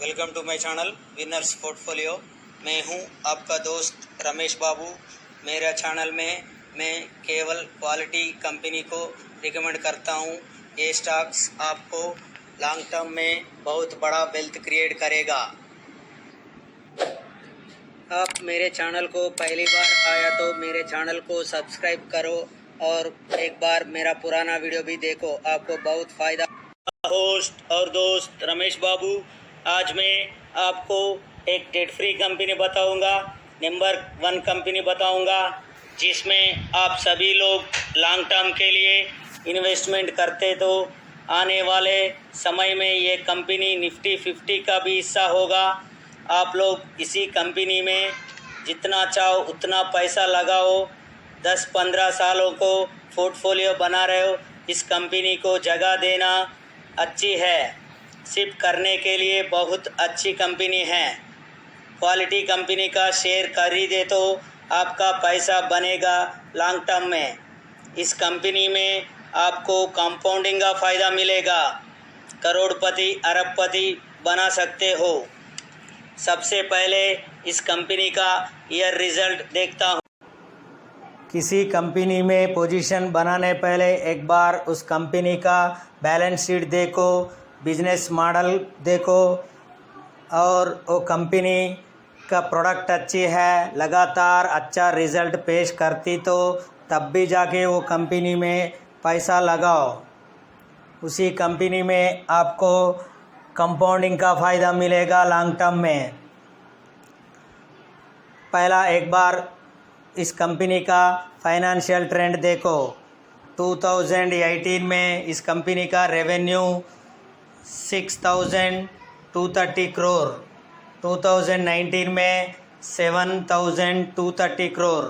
Welcome to my channel winners portfolio. मैं हूं आपका दोस्त रमेश बाबू। मेरा चैनल में मैं केवल क्वालिटी कंपनी को रिकमेंड करता हूं। ये स्टॉक्स आपको लॉन्ग टर्म में बहुत बड़ा वेल्थ क्रिएट करेगा। आप मेरे चैनल को पहली बार आया तो मेरे चैनल को सब्सक्राइब करो और एक बार मेरा पुराना वीडियो भी देखो, आपको बहुत फ़ायदा। होस्ट और दोस्त रमेश बाबू, आज मैं आपको एक डेट फ्री कंपनी बताऊंगा, नंबर 1 कंपनी बताऊंगा, जिसमें आप सभी लोग लॉन्ग टर्म के लिए इन्वेस्टमेंट करते तो आने वाले समय में ये कंपनी निफ्टी 50 का भी हिस्सा होगा। आप लोग इसी कंपनी में जितना चाहो उतना पैसा लगाओ, 10-15 सालों को पोर्टफोलियो बना रहे हो, इस कंपनी को जगह देना अच्छी है। शिफ्ट करने के लिए बहुत अच्छी कंपनी है। क्वालिटी कंपनी का शेयर खरीदे तो आपका पैसा बनेगा लॉन्ग टर्म में। इस कंपनी में आपको कंपाउंडिंग का फ़ायदा मिलेगा, करोड़पति अरबपति बना सकते हो। सबसे पहले इस कंपनी का ईयर रिजल्ट देखता हूँ। किसी कंपनी में पोजीशन बनाने पहले एक बार उस कंपनी का बैलेंस शीट देखो, बिजनेस मॉडल देखो, और वो कंपनी का प्रोडक्ट अच्छी है, लगातार अच्छा रिजल्ट पेश करती तो तब भी जाके वो कंपनी में पैसा लगाओ। उसी कंपनी में आपको कंपाउंडिंग का फ़ायदा मिलेगा लॉन्ग टर्म में। पहला एक बार इस कंपनी का फाइनेंशियल ट्रेंड देखो। 2018 में इस कंपनी का रेवेन्यू 6,230 करोड़, 2019 में 7,230 करोड़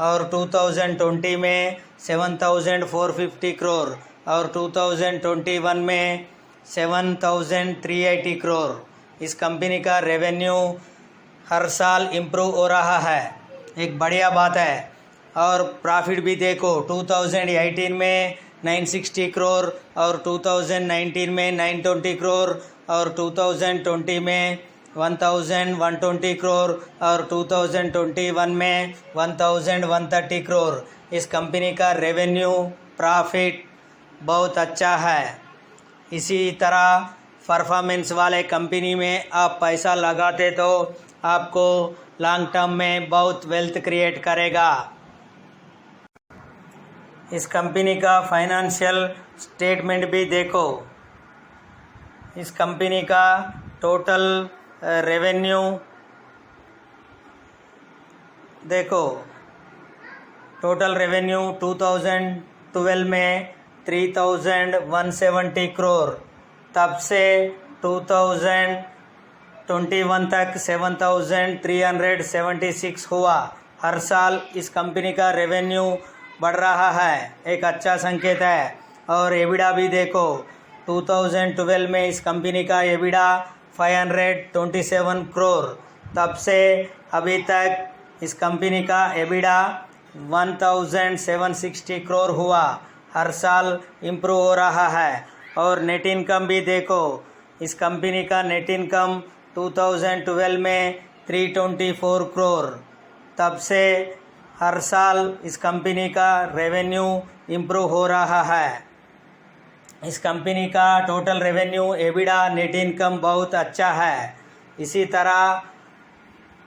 और 2020 में 7,450 करोड़ और 2021 में 7,380 करोड़। इस कंपनी का रेवेन्यू हर साल इम्प्रूव हो रहा है, एक बढ़िया बात है। और प्रॉफिट भी देखो, 2018 में 960 करोड़ और 2019 में 920 करोड़ और 2020 में 1,120 करोड़ और 2021 में 1,130 करोड़। इस कंपनी का रेवेन्यू प्रॉफिट बहुत अच्छा है। इसी तरह परफॉर्मेंस वाले कंपनी में आप पैसा लगाते तो आपको लॉन्ग टर्म में बहुत वेल्थ क्रिएट करेगा। इस कंपनी का फाइनेंशियल स्टेटमेंट भी देखो। इस कंपनी का टोटल रेवेन्यू देखो। टोटल रेवेन्यू 2012 में 3,170 करोड़, तब से 2021 तक 7,376 हुआ। हर साल इस कंपनी का रेवेन्यू बढ़ रहा है, एक अच्छा संकेत है। और एबिडा भी देखो, 2012 में इस कंपनी का एबिडा 527 करोड़, तब से अभी तक इस कंपनी का एबिडा 1,760 करोड़ हुआ। हर साल इम्प्रूव हो रहा है। और नेट इनकम भी देखो, इस कंपनी का नेट इनकम 2012 में 324 करोड़, तब से हर साल इस कंपनी का रेवेन्यू इम्प्रूव हो रहा है। इस कंपनी का total revenue, EBITDA, net income बहुत अच्छा है। इसी तरह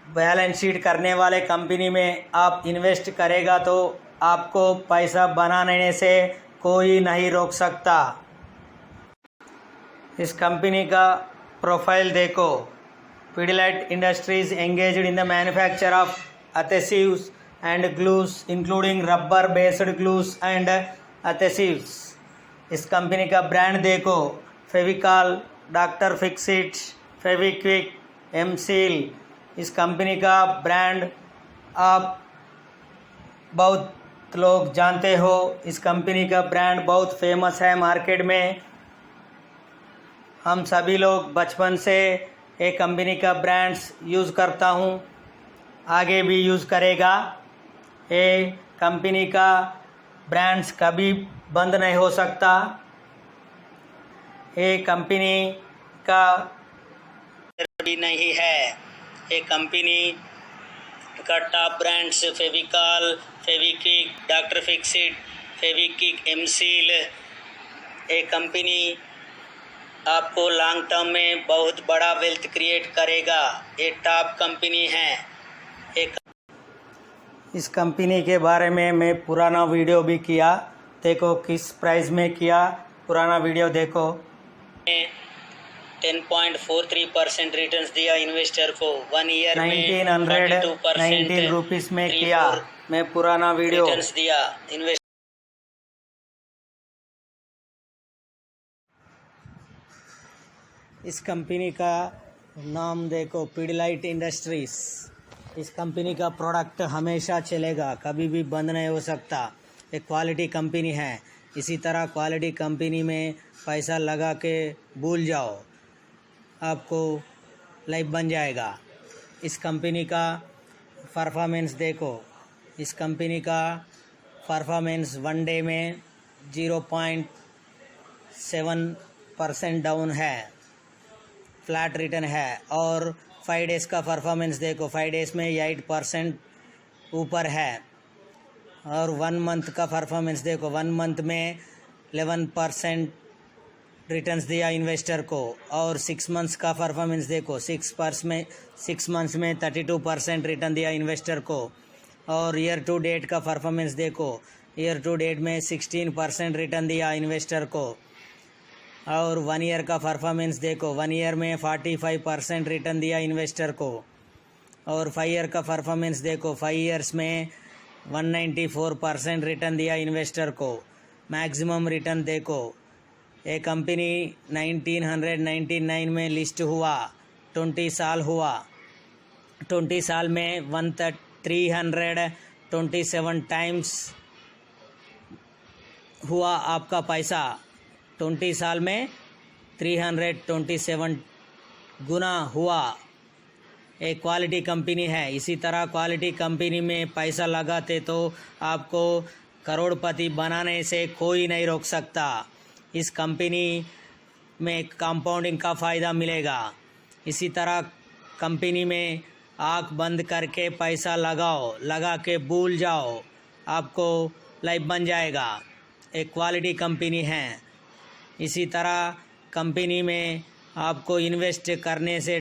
बैलेंस शीट करने वाले कंपनी में आप इन्वेस्ट करेगा तो आपको पैसा बनाने से कोई नहीं रोक सकता। इस कंपनी का प्रोफाइल देखो। Pidilite Industries engaged in the manufacture of adhesives and glues including rubber based glues and adhesives। इस कंपनी का ब्रांड देखो, फेविकॉल, डॉक्टर फिक्सिट, फेविक्विक, एमसील। इस कंपनी का ब्रांड आप बहुत लोग जानते हो। इस कंपनी का ब्रांड बहुत फेमस है मार्केट में। हम सभी लोग बचपन से एक कंपनी का ब्रांड्स यूज़ करता हूँ, आगे भी यूज़ करेगा। ये कंपनी का ब्रांड्स कभी बंद नहीं हो सकता। ये कंपनी का भी नहीं है। ये कंपनी का top brands Fevicol, Fevikwik, doctor Fixit, Fevikwik, M-Seal. ये कंपनी आपको लॉन्ग टर्म में बहुत बड़ा वेल्थ क्रिएट करेगा। ये टॉप कंपनी है। एक इस कंपनी के बारे में मैं पुराना वीडियो भी किया, देखो किस प्राइस में किया, पुराना वीडियो देखो। 10.43% रिटर्न्स दिया इन्वेस्टर को 1 ईयर में। 1919 रुपीस में किया, मैं पुराना वीडियो रिटर्न्स दिया इन्वेस्टर। इस कंपनी का नाम देखो, पिडिलाइट इंडस्ट्रीज। इस कंपनी का प्रोडक्ट हमेशा चलेगा, कभी भी बंद नहीं हो सकता। एक क्वालिटी कंपनी है। इसी तरह क्वालिटी कंपनी में पैसा लगा के भूल जाओ, आपको लाइफ बन जाएगा। इस कंपनी का परफॉर्मेंस देखो। इस कंपनी का परफॉर्मेंस 1 डे में 0.7% डाउन है, फ्लैट रिटर्न है। और 5 डेज़ का परफॉर्मेंस देखो, 5 डेज़ में 8% ऊपर है। और 1 मंथ का परफॉर्मेंस देखो, 1 मंथ में 11% रिटर्न्स दिया इन्वेस्टर को। और 6 मंथ्स का परफॉर्मेंस देखो, 6 मंथ्स में 32% रिटर्न दिया इन्वेस्टर को। और ईयर टू डेट का परफॉर्मेंस देखो, ईयर टू डेट में 16% रिटर्न दिया इन्वेस्टर को। और 1 ईयर का परफॉर्मेंस देखो, 1 ईयर में 45% रिटर्न दिया इन्वेस्टर को। और 5 ईयर का परफॉर्मेंस देखो, 5 ईयर्स में 194% रिटर्न दिया इन्वेस्टर को। मैक्सिमम रिटर्न देखो, ये कंपनी 1999 में लिस्ट हुआ, 20 साल हुआ। 20 साल में 327 टाइम्स हुआ आपका पैसा। 20 साल में 327 गुना हुआ। एक क्वालिटी कंपनी है। इसी तरह क्वालिटी कंपनी में पैसा लगाते तो आपको करोड़पति बनाने से कोई नहीं रोक सकता। इस कंपनी में कंपाउंडिंग का फ़ायदा मिलेगा। इसी तरह कंपनी में आँख बंद करके पैसा लगाओ, लगा के भूल जाओ, आपको लाइफ बन जाएगा। एक क्वालिटी कंपनी है। इसी तरह कंपनी में आपको इन्वेस्ट करने से।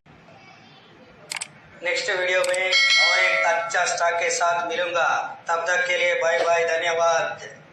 नेक्स्ट वीडियो में और एक अच्छा स्टॉक के साथ मिलूंगा। तब तक के लिए बाय बाय, धन्यवाद।